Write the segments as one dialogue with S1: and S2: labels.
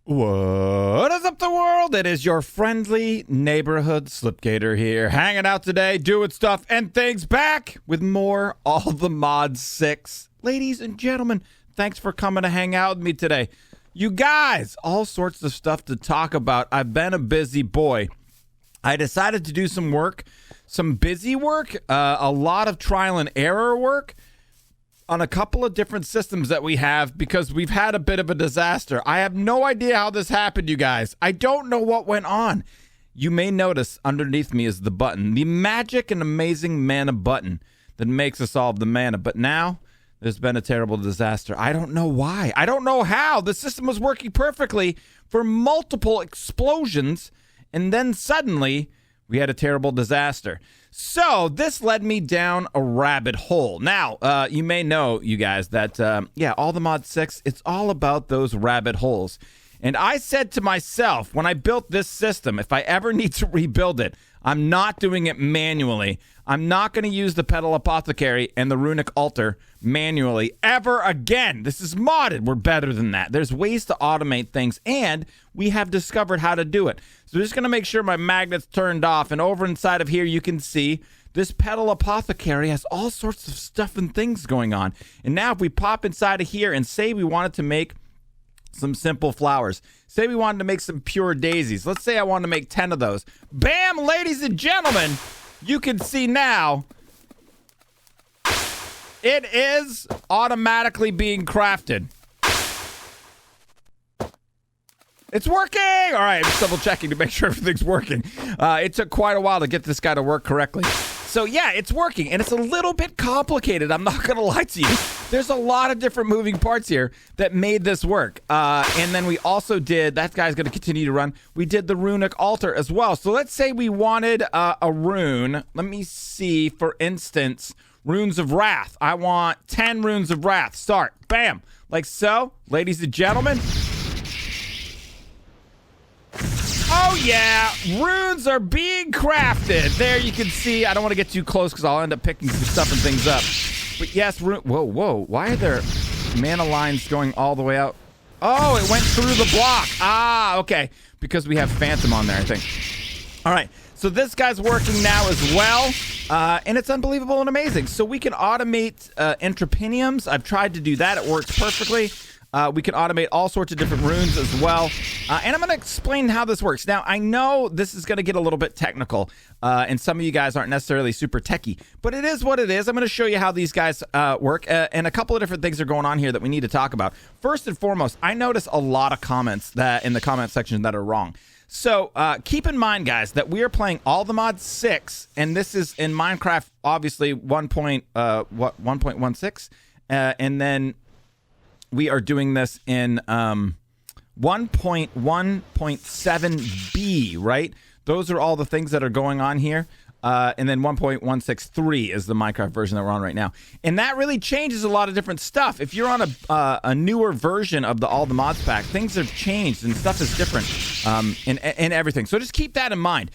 S1: What is up, the world? It is your friendly neighborhood Slipgator here, hanging out today, doing stuff and things, back with more All the Mods 6. Ladies and gentlemen, thanks for coming to hang out with me today. You guys, all sorts of stuff to talk about. I've been a busy boy. I decided to do some work, some busy work, a lot of trial and error work on a couple of different systems that we have because we've had a bit of a disaster. I have no idea how this happened, you guys. I don't know what went on. You may notice underneath me is the button, the magic and amazing mana button that makes us all the mana. But now there's been a terrible disaster. I don't know why. I don't know how. The system was working perfectly for multiple explosions, and then suddenly we had a terrible disaster. So this led me down a rabbit hole. Now, you may know, you guys, that, All the Mod 6, it's all about those rabbit holes. And I said to myself, when I built this system, if I ever need to rebuild it, I'm not doing it manually. I'm not going to use the Petal Apothecary and the Runic altar manually ever again. This is modded. We're better than that. There's ways to automate things, and we have discovered how to do it. So just going to make sure my magnet's turned off, and over inside of here you can see this Petal Apothecary has all sorts of stuff and things going on. And now if we pop inside of here and say we wanted to make some simple flowers. Say we wanted to make some pure daisies. Let's say I wanted to make 10 of those. Bam, ladies and gentlemen, you can see now it is automatically being crafted. It's working! All right, I'm just double checking to make sure everything's working. It took quite a while to get this guy to work correctly. So yeah, it's working, and it's a little bit complicated. I'm not gonna lie to you. There's a lot of different moving parts here that made this work. And then we also did, that guy's gonna continue to run, we did the Runic altar as well. So let's say we wanted a rune. Let me see, for instance, runes of wrath. I want 10 runes of wrath. Start, bam, like so, ladies and gentlemen. Oh yeah, runes are being crafted. There you can see, I don't want to get too close because I'll end up picking some stuff and things up. But yes, whoa, why are there mana lines going all the way out? Oh, it went through the block. Ah, okay, because we have Phantom on there, I think. All right, so this guy's working now as well, and it's unbelievable and amazing. So we can automate entrepeniums. I've tried to do that. It works perfectly. We can automate all sorts of different runes as well. And I'm going to explain how this works. Now, I know this is going to get a little bit technical, and some of you guys aren't necessarily super techie, but it is what it is. I'm going to show you how these guys work, and a couple of different things are going on here that we need to talk about. First and foremost, I notice a lot of comments that in the comment section that are wrong. So keep in mind, guys, that we are playing All the Mods 6, and this is in Minecraft, obviously 1.16, and then we are doing this in 1.1.7b, right? Those are all the things that are going on here. And then 1.163 is the Minecraft version that we're on right now. And that really changes a lot of different stuff. If you're on a newer version of the All the Mods pack, things have changed and stuff is different in everything. So just keep that in mind.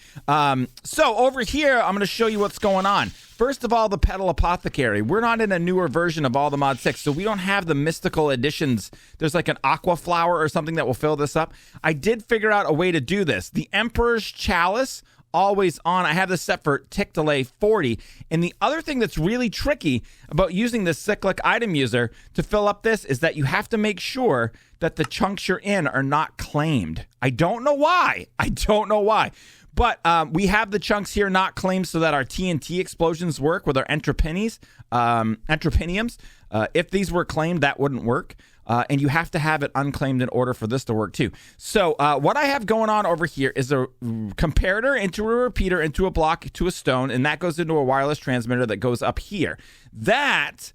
S1: So over here, I'm going to show you what's going on. First of all, the Petal Apothecary. We're not in a newer version of All the Mod 6, so we don't have the mystical additions. There's like an aqua flower or something that will fill this up. I did figure out a way to do this. The Emperor's Chalice, always on. I have this set for tick delay 40. And the other thing that's really tricky about using this cyclic item user to fill up this is that you have to make sure that the chunks you're in are not claimed. I don't know why. But we have the chunks here not claimed so that our TNT explosions work with our entrepeniums. If these were claimed, that wouldn't work. And you have to have it unclaimed in order for this to work too. So what I have going on over here is a comparator into a repeater, into a block, to a stone, and that goes into a wireless transmitter that goes up here. That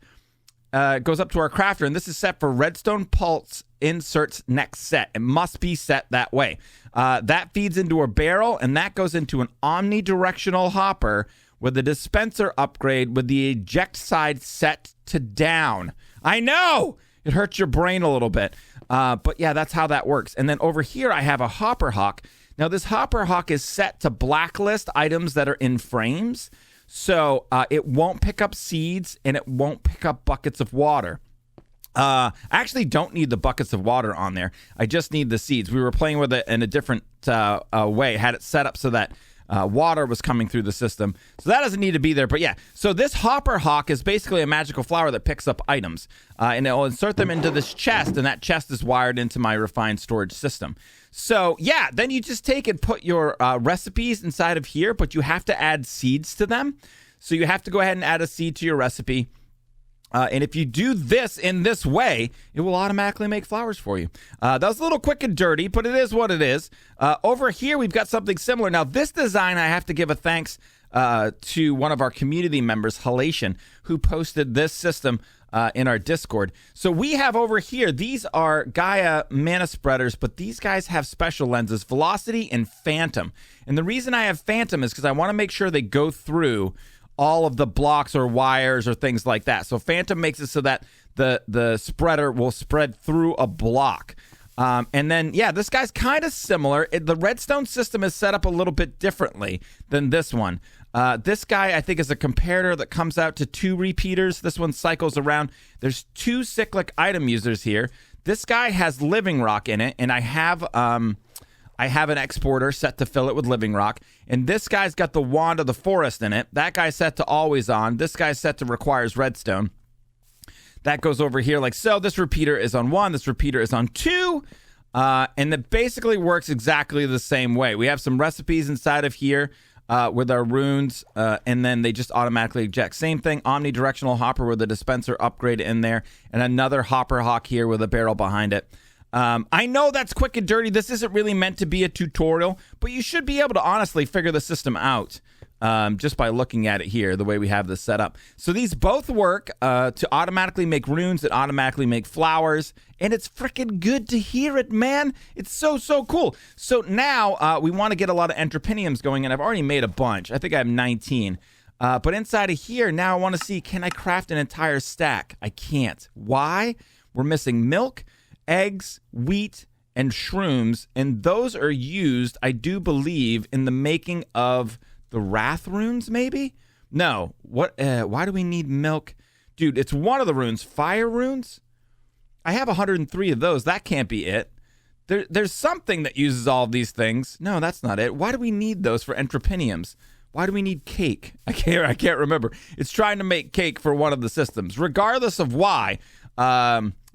S1: goes up to our crafter, and this is set for redstone pulse inserts next set. It must be set that way. That feeds into a barrel, and that goes into an omnidirectional hopper with a dispenser upgrade with the eject side set to down. I know! It hurts your brain a little bit. But yeah, that's how that works. And then over here, I have a hopper hawk. Now, this hopper hawk is set to blacklist items that are in frames. So it won't pick up seeds, and it won't pick up buckets of water. I actually don't need the buckets of water on there. I just need the seeds. We were playing with it in a different way. Had it set up so that water was coming through the system. So that doesn't need to be there. But yeah, so this hopper hawk is basically a magical flower that picks up items. And it will insert them into this chest, and that chest is wired into my refined storage system. So yeah, then you just take and put your recipes inside of here, but you have to add seeds to them. So you have to go ahead and add a seed to your recipe. And if you do this in this way, it will automatically make flowers for you. That was a little quick and dirty, but it is what it is. Over here, we've got something similar. Now, this design, I have to give a thanks to one of our community members, Halation, who posted this system in our Discord. So we have over here, these are Gaia mana spreaders, but these guys have special lenses, Velocity and Phantom. And the reason I have Phantom is because I want to make sure they go through all of the blocks or wires or things like that. So Phantom makes it so that the spreader will spread through a block. And then, yeah, this guy's kind of similar. The redstone system is set up a little bit differently than this one. This guy, I think, is a comparator that comes out to 2 repeaters. This one cycles around. There's 2 cyclic item users here. This guy has living rock in it, and I have an exporter set to fill it with living rock. And this guy's got the wand of the forest in it. That guy's set to always on. This guy's set to requires redstone. That goes over here like so. This repeater is on 1. This repeater is on 2. And it basically works exactly the same way. We have some recipes inside of here with our runes. And then they just automatically eject. Same thing, omnidirectional hopper with a dispenser upgrade in there. And another hopper hawk here with a barrel behind it. I know that's quick and dirty. This isn't really meant to be a tutorial, but you should be able to honestly figure the system out just by looking at it here, the way we have this set up. So these both work to automatically make runes and automatically make flowers, and it's freaking good to hear it, man. It's so cool. So now we want to get a lot of entropiniums going, and I've already made a bunch. I think I have 19. But inside of here, now I want to see, can I craft an entire stack? I can't. Why? We're missing milk, eggs, wheat, and shrooms, and those are used, I do believe, in the making of the wrath runes, maybe? No. What? Why do we need milk? Dude, it's one of the runes. Fire runes? I have 103 of those. That can't be it. There's something that uses all of these things. No, that's not it. Why do we need those for entropiniums? Why do we need cake? I can't remember. It's trying to make cake for one of the systems. Regardless of why,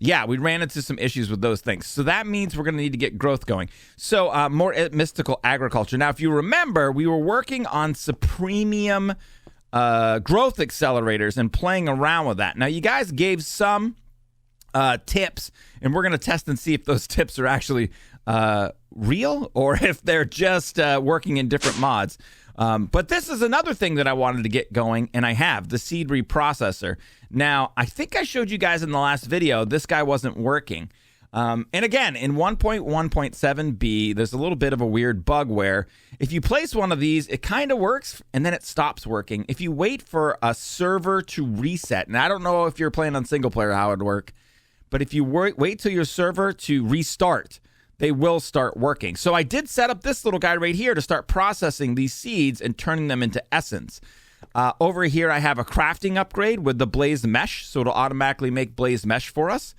S1: yeah, we ran into some issues with those things. So that means we're going to need to get growth going. So more mystical agriculture. Now, if you remember, we were working on supremium growth accelerators and playing around with that. Now, you guys gave some tips, and we're going to test and see if those tips are actually real or if they're just working in different mods. But this is another thing that I wanted to get going, and I have, the seed reprocessor. Now, I think I showed you guys in the last video, this guy wasn't working. And again, in 1.1.7b, there's a little bit of a weird bug where if you place one of these, it kind of works, and then it stops working. If you wait for a server to reset, and I don't know if you're playing on single player how it would work, but if you wait till your server to restart, they will start working. So I did set up this little guy right here to start processing these seeds and turning them into essence. Over here, I have a crafting upgrade with the blaze mesh, so it'll automatically make blaze mesh for us.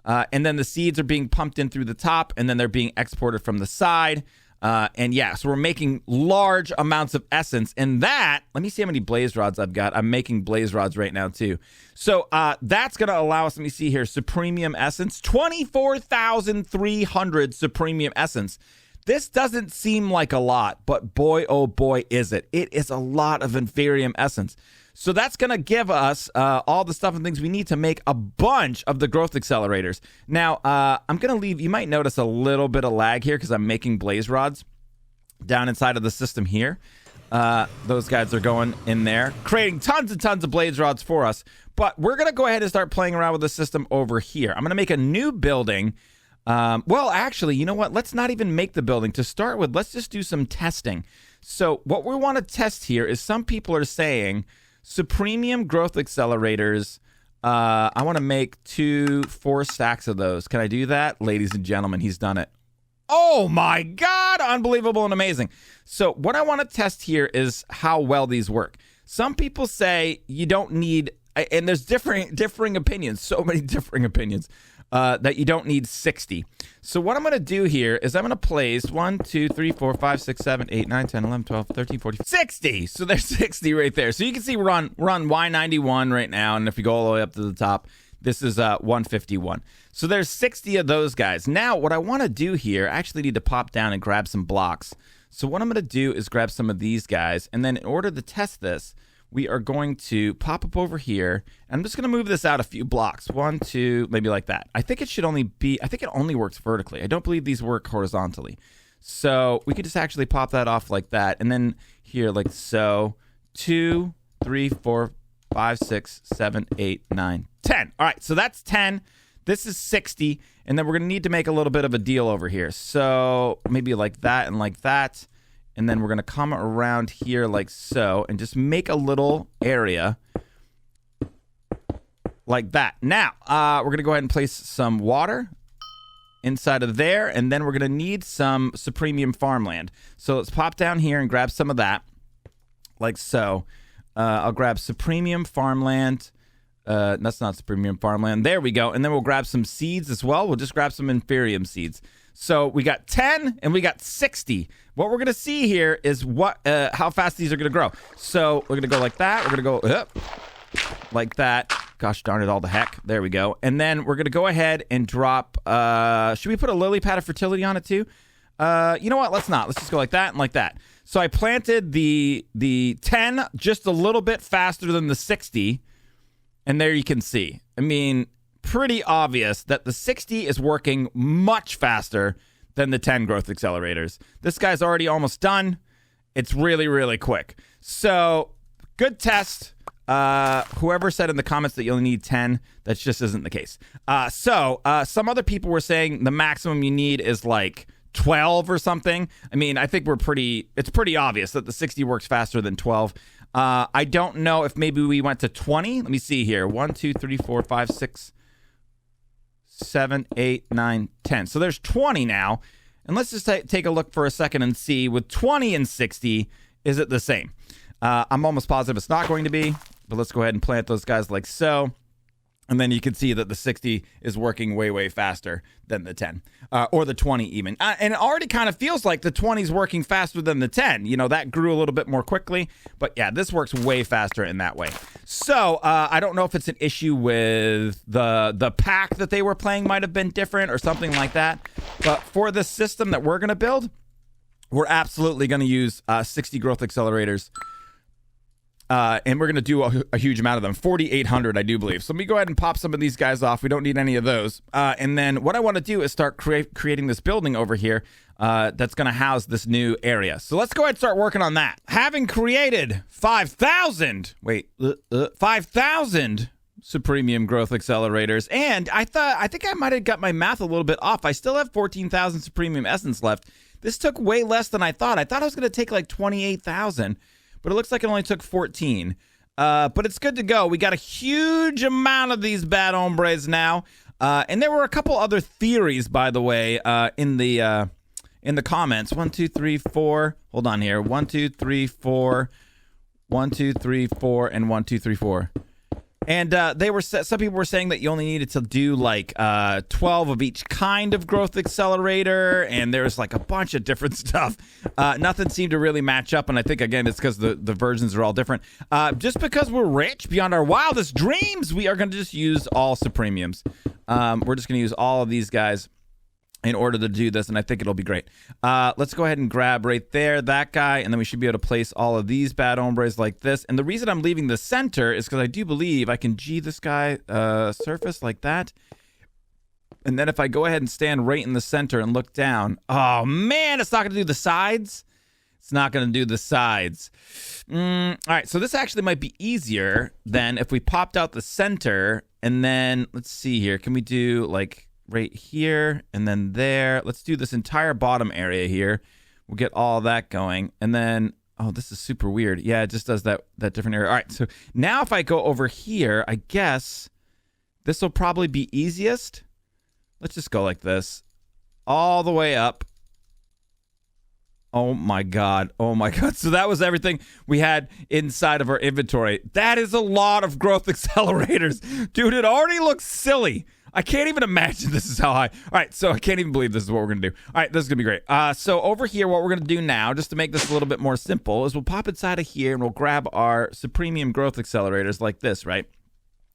S1: And then the seeds are being pumped in through the top, and then they're being exported from the side. And yeah, so we're making large amounts of essence. And that, let me see how many blaze rods I've got. I'm making blaze rods right now too. So that's going to allow us, let me see here, supremium essence, 24,300 supremium essence. This doesn't seem like a lot, but boy, oh boy, is it. It is a lot of inferium essence. So that's going to give us all the stuff and things we need to make a bunch of the growth accelerators. Now, I'm going to leave, you might notice a little bit of lag here because I'm making blaze rods down inside of the system here. Those guys are going in there, creating tons and tons of blaze rods for us. But we're going to go ahead and start playing around with the system over here. I'm going to make a new building. Well, actually, you know what? Let's not even make the building. To start with, let's just do some testing. So what we want to test here is some people are saying supremium growth accelerators. I want to make 4 stacks of those. Can I do that? Ladies and gentlemen, he's done it. Oh my God, unbelievable and amazing. So what I want to test here is how well these work. Some people say you don't need and there's differing opinions, so many differing opinions, that you don't need 60. So what I'm going to do here is I'm going to place 1, 2, 3, 4, 5, 6, 7, 8, 9, 10, 11, 12, 13, 14, 60. So there's 60 right there. So you can see we're on Y91 right now. And if you go all the way up to the top, this is 151. So there's 60 of those guys. Now, what I want to do here, I actually need to pop down and grab some blocks. So what I'm going to do is grab some of these guys. And then in order to test this, we are going to pop up over here. And I'm just going to move this out a few blocks. 1, 2, maybe like that. I think it only works vertically. I don't believe these work horizontally. So we could just actually pop that off like that. And then here, like so. 2, 3, 4, 5, 6, 7, 8, 9, 10. All right, so that's 10. This is 60. And then we're going to need to make a little bit of a deal over here. So maybe like that and like that. And then we're going to come around here like so and just make a little area like that. Now, we're going to go ahead and place some water inside of there. And then we're going to need some supremium farmland. So let's pop down here and grab some of that like so. I'll grab supremium farmland. That's not supremium farmland. There we go. And then we'll grab some seeds as well. We'll just grab some inferium seeds. So we got 10 and we got 60. What we're going to see here is how fast these are going to grow. So we're going to go like that. We're going to go like that. Gosh darn it, all the heck. There we go. And then we're going to go ahead and drop, should we put a lily pad of fertility on it too? You know what? Let's not. Let's just go like that and like that. So I planted the 10 just a little bit faster than the 60. And there you can see. I mean, pretty obvious that the 60 is working much faster than the 10 growth accelerators. This guy's already almost done. It's really, really quick. So, good test. Whoever said in the comments that you only need 10, that just isn't the case. Some other people were saying the maximum you need is like 12 or something. I mean, I think it's pretty obvious that the 60 works faster than 12. I don't know if maybe we went to 20. Let me see here. 1, 2, 3, 4, 5, 6, 7, 8, 9, 10. So there's 20 now. And let's just take a look for a second and see with 20 and 60, is it the same? I'm almost positive it's not going to be, but let's go ahead and plant those guys like so. And then you can see that the 60 is working way, way faster than the 10, or the 20 even. And it already kind of feels like the 20 is working faster than the 10. You know, that grew a little bit more quickly. But yeah, this works way faster in that way. So I don't know if it's an issue with the pack that they were playing might have been different or something like that. But for the system that we're going to build, we're absolutely going to use 60 growth accelerators. And we're going to do a huge amount of them, 4,800, I do believe. So let me go ahead and pop some of these guys off. We don't need any of those. And then what I want to do is start creating this building over here that's going to house this new area. So let's go ahead and start working on that. Having created 5,000 supremium growth accelerators. And I think I might have got my math a little bit off. I still have 14,000 supremium essence left. This took way less than I thought. I thought it was going to take like 28,000. But it looks like it only took 14. But it's good to go. We got a huge amount of these bad hombres now. And there were a couple other theories, by the way, in the comments. 1, 2, 3, 4. Hold on here. 1, 2, 3, 4. 1, 2, 3, 4, and 1, 2, 3, 4. And some people were saying that you only needed to do like 12 of each kind of growth accelerator, and there's like a bunch of different stuff. Nothing seemed to really match up, and I think again it's because the versions are all different. Just because we're rich beyond our wildest dreams, we are going to just use all supremiums. We're just going to use all of these guys in order to do this, and I think it'll be great. Let's go ahead and grab right there that guy, and then we should be able to place all of these bad hombres like this. And the reason I'm leaving the center is because I do believe I can G this guy surface like that. And then if I go ahead and stand right in the center and look down, oh man, it's not going to do the sides. It's not going to do the sides. All right, so this actually might be easier than if we popped out the center, and then let's see here. Can we do like right here and then there? Let's do this entire bottom area here. We'll get all that going. And then, oh, this is super weird. Yeah, it just does that different area. All right, so now if I go over here, I guess this will probably be easiest. Let's just go like this all the way up. Oh my god. Oh my god. So that was everything we had inside of our inventory. That is a lot of growth accelerators. Dude, it already looks silly. I can't even imagine this is how high. All right, so I can't even believe this is what we're going to do. All right, this is going to be great. So over here, what we're going to do now, just to make this a little bit more simple, is we'll pop inside of here and we'll grab our supremium growth accelerators like this, right?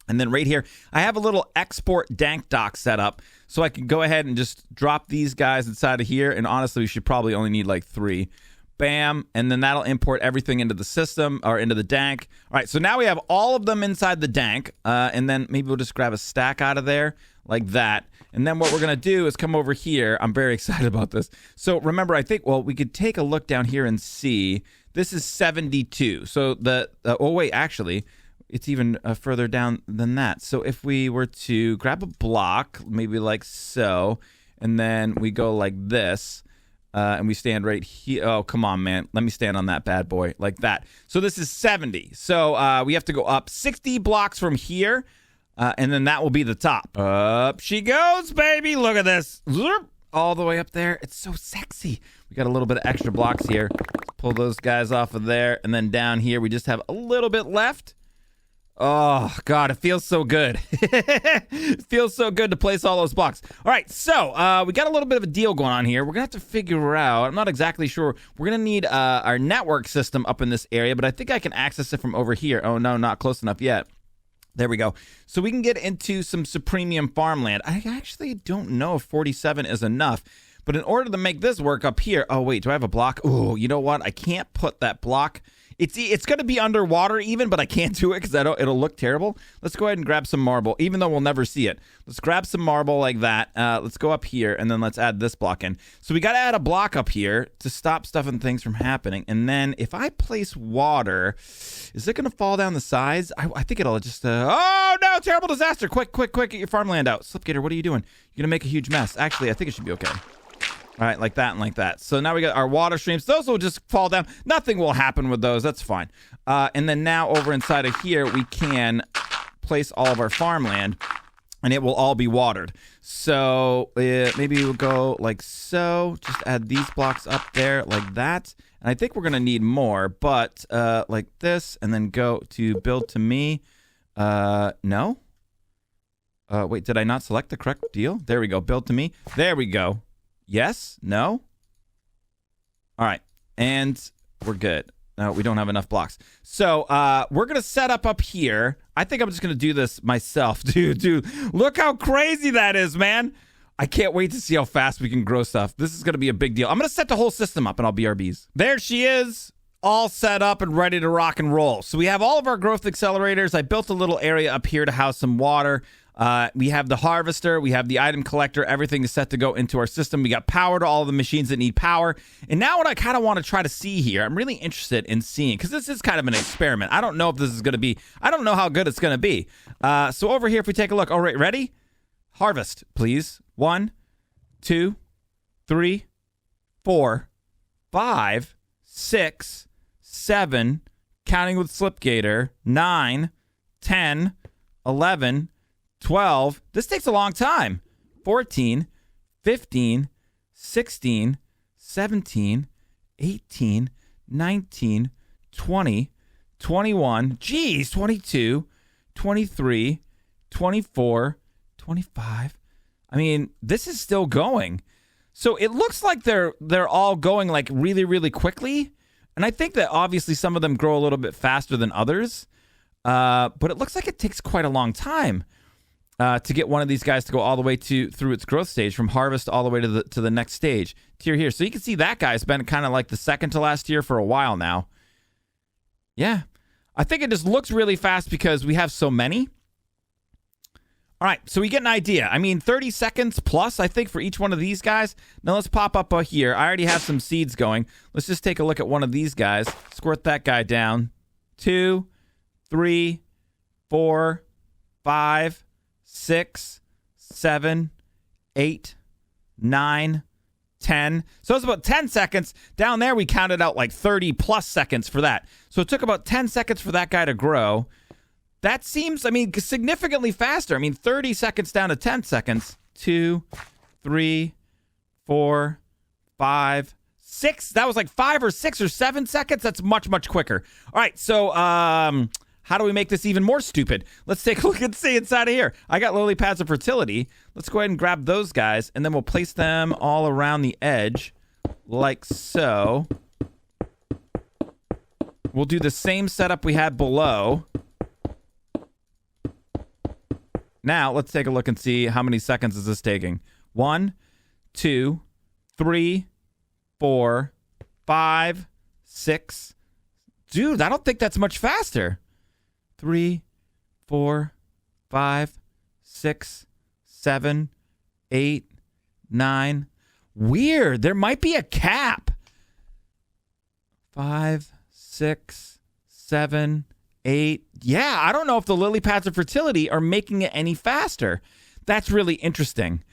S1: And then right here, I have a little export dank dock set up, so I can go ahead and just drop these guys inside of here. And honestly, we should probably only need like 3. Bam. And then that'll import everything into the system or into the dank. All right, so now we have all of them inside the dank. And then maybe we'll just grab a stack out of there like that. And then what we're going to do is come over here. I'm very excited about this. So remember, I think, well, we could take a look down here and see. This is 72. So oh, wait, actually, it's even further down than that. So if we were to grab a block, maybe like so, and then we go like this, and we stand right here. Oh, come on, man. Let me stand on that bad boy like that. So this is 70. So we have to go up 60 blocks from here, and then that will be the top. Up she goes, baby. Look at this. All the way up there. It's so sexy. We got a little bit of extra blocks here. Pull those guys off of there, and then down here we just have a little bit left. Oh, God, it feels so good. It feels so good to place all those blocks. All right, so we got a little bit of a deal going on here. We're going to have to figure out, I'm not exactly sure. We're going to need our network system up in this area, but I think I can access it from over here. Oh, no, not close enough yet. There we go. So we can get into some supremium farmland. I actually don't know if 47 is enough, but in order to make this work up here, oh, wait, do I have a block? Oh, you know what? I can't put that block. It's going to be underwater even, but I can't do it because it'll look terrible. Let's go ahead and grab some marble, even though we'll never see it. Let's grab some marble like that. Let's go up here, and then let's add this block in. So we got to add a block up here to stop stuff and things from happening. And then if I place water, is it going to fall down the sides? I think it'll just... oh, no! Terrible disaster! Quick, get your farmland out. Slipgator, what are you doing? You're going to make a huge mess. Actually, I think it should be okay. All right, like that and like that. So now we got our water streams. Those will just fall down. Nothing will happen with those. That's fine. And then now over inside of here, we can place all of our farmland, and it will all be watered. So maybe we'll go like so. Just add these blocks up there like that. And I think we're going to need more, but like this, and then go to build to me. No? Wait, did I not select the correct deal? There we go. Build to me. There we go. Yes? No? All right. And we're good. No, we don't have enough blocks. So we're going to set up here. I think I'm just going to do this myself. Dude, look how crazy that is, man. I can't wait to see how fast we can grow stuff. This is going to be a big deal. I'm going to set the whole system up, and I'll BRBs. There she is, all set up and ready to rock and roll. So we have all of our growth accelerators. I built a little area up here to house some water. We have the harvester, we have the item collector, everything is set to go into our system. We got power to all the machines that need power. And now what I kind of want to try to see here, I'm really interested in seeing, because this is kind of an experiment. I don't know if this is going to be, I don't know how good it's going to be. So over here, if we take a look, all right, ready? Harvest, please. 1, 2, 3, 4, 5, 6, 7, counting with Slipgator, 9, 10, 11, 12. This takes a long time. 14, 15, 16, 17, 18, 19, 20, 21, geez, 22, 23, 24, 25. I mean, this is still going. So it looks like they're all going like really, really quickly. And I think that obviously some of them grow a little bit faster than others. But it looks like it takes quite a long time. To get one of these guys to go all the way through its growth stage, from harvest all the way to the next stage, tier here. So you can see that guy's been kind of like the second to last tier for a while now. Yeah, I think it just looks really fast because we have so many. All right, so we get an idea. I mean, 30 seconds plus, I think, for each one of these guys. Now let's pop up here. I already have some seeds going. Let's just take a look at one of these guys. Squirt that guy down. 2, 3, 4, 5, 6, 7, 8, 9, 10. So it's about 10 seconds. Down there, we counted out like 30 plus seconds for that. So it took about 10 seconds for that guy to grow. That seems, I mean, significantly faster. I mean, 30 seconds down to 10 seconds. 2, 3, 4, 5, That was like 5 or 6 or 7 seconds. That's much, much quicker. All right, so how do we make this even more stupid? Let's take a look and see inside of here. I got lily pads of fertility. Let's go ahead and grab those guys, and then we'll place them all around the edge like so. We'll do the same setup we had below. Now, let's take a look and see how many seconds is this taking. 1, 2, 3, 4, 5, 6. Dude, I don't think that's much faster. 3, 4, 5, 6, 7, 8, 9. Weird. There might be a cap. 5, 6, 7, 8. Yeah, I don't know if the lily pads of fertility are making it any faster. That's really interesting.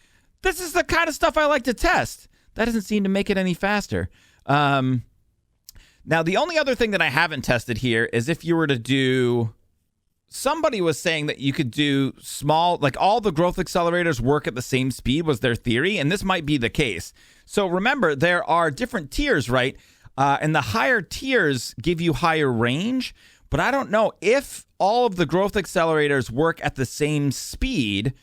S1: This is the kind of stuff I like to test. That doesn't seem to make it any faster. Now, the only other thing that I haven't tested here is if you were to do... Somebody was saying that you could do small, like all the growth accelerators work at the same speed was their theory, and this might be the case. So remember, there are different tiers, right? And the higher tiers give you higher range, but I don't know if all of the growth accelerators work at the same speed,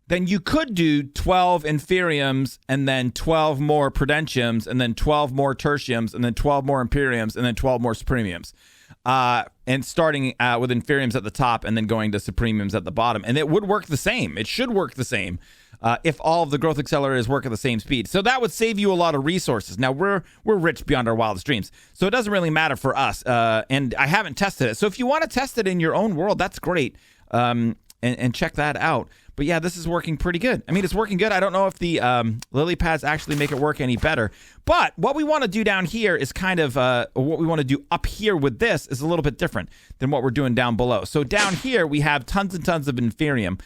S1: then you could do 12 inferiums and then 12 more prudentiums and then 12 more tertiums and then 12 more imperiums and then 12 more supremiums. And starting with inferiums at the top and then going to supremiums at the bottom. And it would work the same. It should work the same if all of the growth accelerators work at the same speed. So that would save you a lot of resources. Now, we're rich beyond our wildest dreams, so it doesn't really matter for us. And I haven't tested it. So if you want to test it in your own world, that's great. And check that out. But yeah, this is working pretty good. I mean, it's working good. I don't know if the lily pads actually make it work any better. But what we want to do down here is kind of what we want to do up here with this is a little bit different than what we're doing down below. So down here, we have tons and tons of inferium.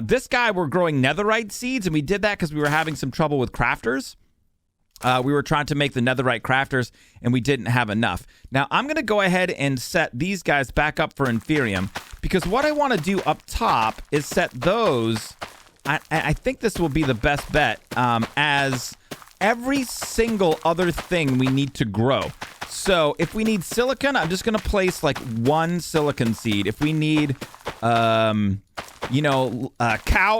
S1: This guy, we're growing netherite seeds, and we did that because we were having some trouble with crafters. We were trying to make the netherite crafters, and we didn't have enough. Now, I'm going to go ahead and set these guys back up for inferium, because what I want to do up top is set those. I think this will be the best bet as every single other thing we need to grow. So if we need silicon, I'm just going to place like one silicon seed. If we need, cow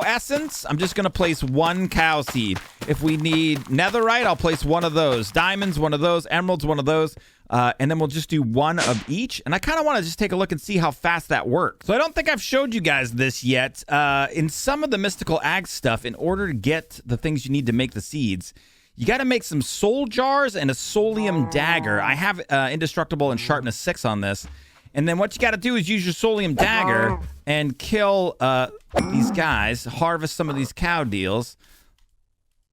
S1: essence, I'm just going to place one cow seed. If we need netherite, I'll place one of those. Diamonds, one of those. Emeralds, one of those. And then we'll just do one of each. And I kind of want to just take a look and see how fast that works. So I don't think I've showed you guys this yet. In some of the mystical ag stuff, in order to get the things you need to make the seeds, you got to make some soul jars and a soulium dagger. I have indestructible and sharpness 6 on this. And then what you got to do is use your soulium dagger and kill these guys, harvest some of these cow deals.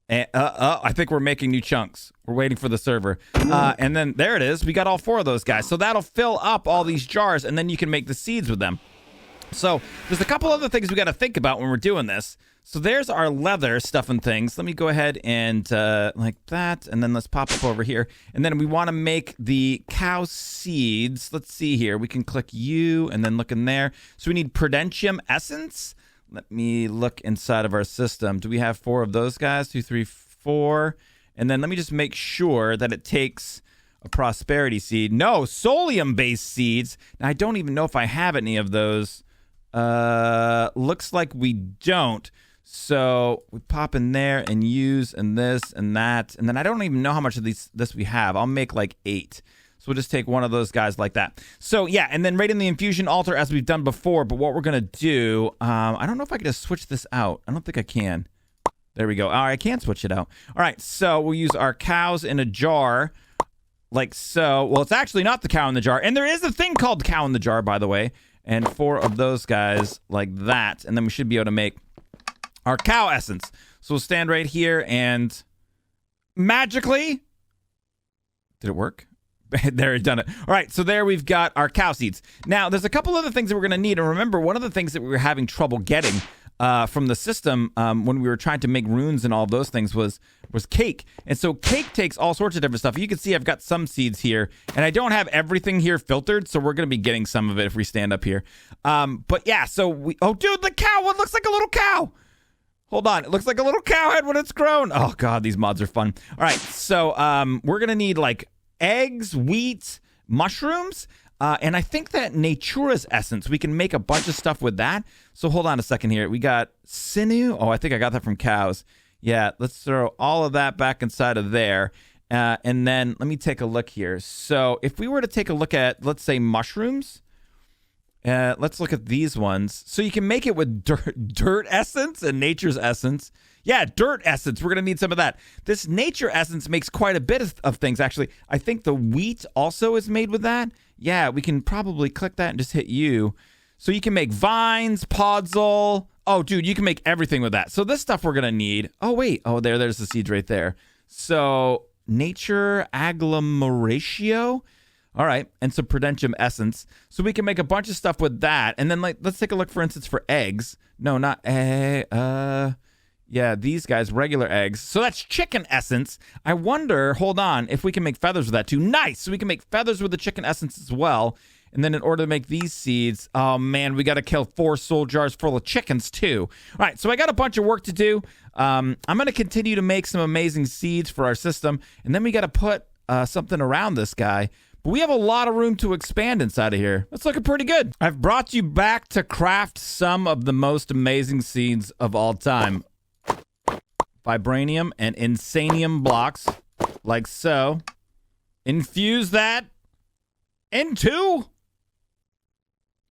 S1: And, I think we're making new chunks. We're waiting for the server. And then there it is. We got all 4 of those guys. So that'll fill up all these jars, and then you can make the seeds with them. So there's a couple other things we got to think about when we're doing this. So there's our leather stuff and things. Let me go ahead and like that, and then let's pop up over here. And then we want to make the cow seeds. Let's see here. We can click U and then look in there. So we need prudentium essence. Let me look inside of our system. Do we have 4 of those guys? 2, 3, 4. And then let me just make sure that it takes a prosperity seed. No, soulium-based seeds. Now, I don't even know if I have any of those. Looks like we don't. So we pop in there and use and this and that. And then I don't even know how much of this we have. I'll make like 8. So we'll just take one of those guys like that. So yeah, and then right in the infusion altar as we've done before. But what we're going to do, I don't know if I can just switch this out. I don't think I can. There we go. All right, I can switch it out. All right, so we'll use our cows in a jar like so. Well, it's actually not the cow in the jar. And there is a thing called cow in the jar, by the way. And 4 of those guys like that. And then we should be able to make our cow essence. So we'll stand right here and magically... Did it work? There, it done it. All right, so there we've got our cow seeds. Now, there's a couple other things that we're going to need. And remember, one of the things that we were having trouble getting from the system when we were trying to make runes and all of those things was cake. And so cake takes all sorts of different stuff. You can see I've got some seeds here, and I don't have everything here filtered, so we're going to be getting some of it if we stand up here. But yeah, so oh, dude, the cow, what looks like a little cow. Hold on. It looks like a little cow head when it's grown. Oh, God, these mods are fun. All right, so we're going to need, like, eggs, wheat, mushrooms, and I think that Natura's essence, we can make a bunch of stuff with that. So hold on a second here. We got sinew. Oh, I think I got that from cows. Yeah, let's throw all of that back inside of there. And then let me take a look here. So if we were to take a look at, let's say, mushrooms, let's look at these ones. So you can make it with dirt essence and nature's essence. Yeah, dirt essence. We're going to need some of that. This nature essence makes quite a bit of things, actually. I think the wheat also is made with that. Yeah, we can probably click that and just hit U. So you can make vines, podzol. Oh, dude, you can make everything with that. So this stuff we're going to need. Oh, wait. Oh, there's the seeds right there. So nature agglomeratio. All right, and some prudentium essence. So we can make a bunch of stuff with that. And then, like, let's take a look, for instance, for eggs. No, not yeah, these guys, regular eggs. So that's chicken essence. I wonder, hold on, if we can make feathers with that too. Nice. So we can make feathers with the chicken essence as well. And then in order to make these seeds, oh man, we got to kill 4 soul jars full of chickens too. All right, so I got a bunch of work to do. I'm going to continue to make some amazing seeds for our system. And then we got to put something around this guy. But we have a lot of room to expand inside of here. That's looking pretty good. I've brought you back to craft some of the most amazing seeds of all time. Vibranium and insanium blocks, like so. Infuse that into...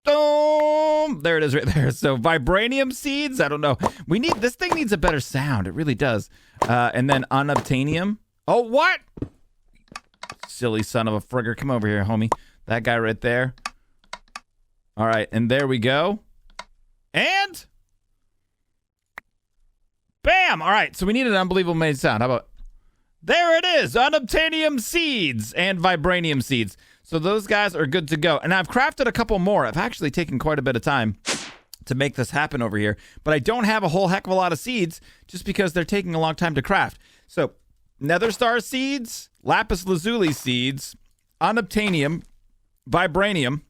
S1: Boom! There it is right there. So vibranium seeds, I don't know. This thing needs a better sound. It really does. And then unobtainium. Oh, what? Silly son of a frigger. Come over here, homie. That guy right there. All right, and there we go. And bam! All right, so we need an unbelievable made sound. How about... There it is! Unobtainium seeds and vibranium seeds. So those guys are good to go. And I've crafted a couple more. I've actually taken quite a bit of time to make this happen over here. But I don't have a whole heck of a lot of seeds just because they're taking a long time to craft. So nether star seeds, lapis lazuli seeds, unobtainium, vibranium.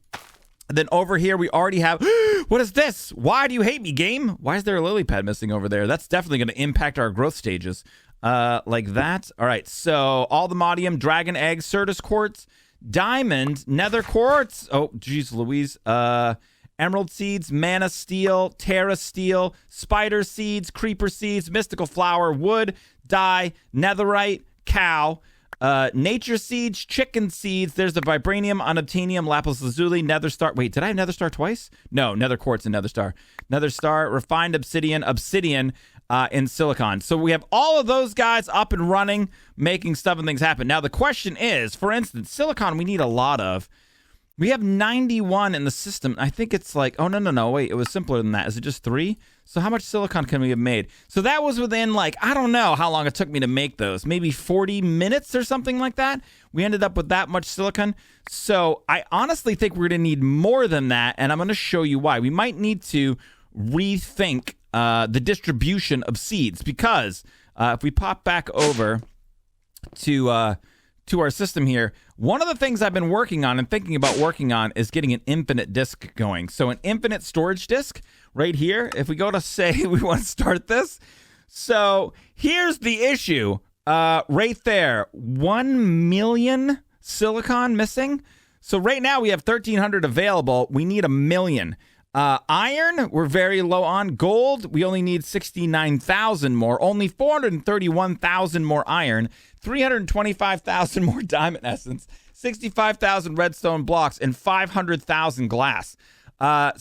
S1: And then over here we already have... What is this? Why do you hate me, game? Why is there a lily pad missing over there? That's definitely going to impact our growth stages. Like that. All right, so all the modium, dragon egg, certus quartz, diamond, nether quartz. Oh, geez Louise. Emerald seeds, mana steel, terra steel, spider seeds, creeper seeds, mystical flower, wood, dye, netherite, cow, nature seeds, chicken seeds. There's the vibranium, unobtainium, lapis lazuli, nether star. Wait, did I have nether star twice? No, nether quartz and nether star. Nether star, refined obsidian, and silicon. So we have all of those guys up and running, making stuff and things happen. Now the question is, for instance, silicon we need a lot of. We have 91 in the system. I think it's like, oh, no, wait, it was simpler than that. Is it just 3? So how much silicon can we have made? So that was within, like, I don't know how long it took me to make those. Maybe 40 minutes or something like that. We ended up with that much silicon. So I honestly think we're going to need more than that, and I'm going to show you why. We might need to rethink the distribution of seeds, because if we pop back over to our system here, one of the things I've been working on and thinking about working on is getting an infinite disk going. So an infinite storage disk right here. If we go to say we want to start this. So here's the issue right there. 1 million silicon missing. So right now we have 1,300 available. We need 1 million. Iron, we're very low on. Gold, we only need 69,000 more. Only 431,000 more iron. 325,000 more diamond essence. 65,000 redstone blocks. And 500,000 glass. And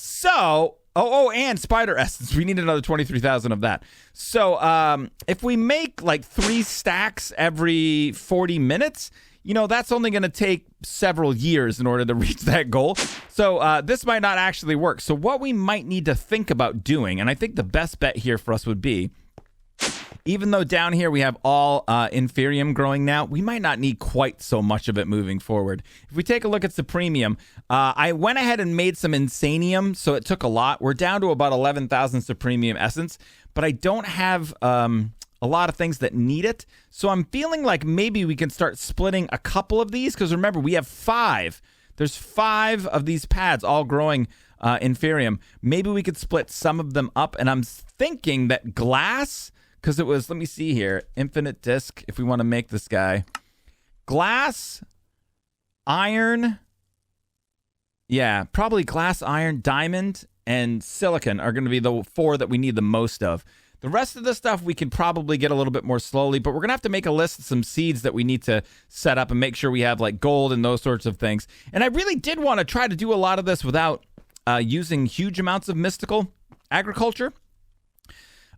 S1: spider essence. We need another 23,000 of that. So if we make like 3 stacks every 40 minutes... that's only going to take several years in order to reach that goal. So this might not actually work. So what we might need to think about doing, and I think the best bet here for us would be, even though down here we have all inferium growing now, we might not need quite so much of it moving forward. If we take a look at supremium, I went ahead and made some insanium, so it took a lot. We're down to about 11,000 supremium essence, but I don't have... a lot of things that need it. So I'm feeling like maybe we can start splitting a couple of these, because remember, we have 5. There's 5 of these pads all growing inferium. Maybe we could split some of them up, and I'm thinking that glass, because it was, let me see here, infinite disc, if we want to make this guy. Glass, iron, yeah, probably glass, iron, diamond, and silicon are going to be the 4 that we need the most of. The rest of the stuff we can probably get a little bit more slowly, but we're going to have to make a list of some seeds that we need to set up and make sure we have like gold and those sorts of things. And I really did want to try to do a lot of this without using huge amounts of mystical agriculture.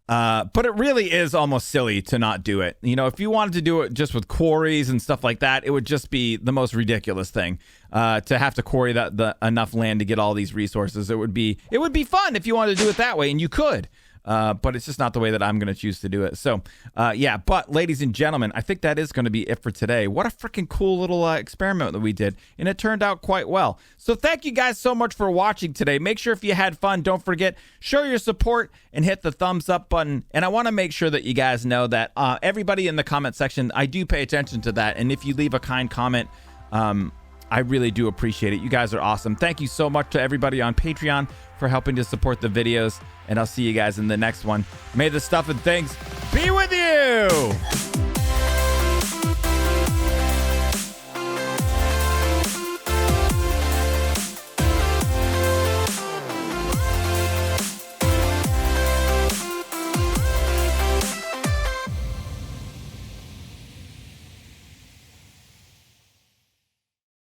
S1: But it really is almost silly to not do it. You know, if you wanted to do it just with quarries and stuff like that, it would just be the most ridiculous thing to have to quarry enough land to get all these resources. It would be fun if you wanted to do it that way, and you could. But it's just not the way that I'm going to choose to do it. So, yeah. But, ladies and gentlemen, I think that is going to be it for today. What a freaking cool little experiment that we did, and it turned out quite well. So, thank you guys so much for watching today. Make sure if you had fun, don't forget, show your support and hit the thumbs up button. And I want to make sure that you guys know that everybody in the comment section, I do pay attention to that. And if you leave a kind comment, I really do appreciate it. You guys are awesome. Thank you so much to everybody on Patreon for helping to support the videos, and I'll see you guys in the next one. May the stuff and things be with you!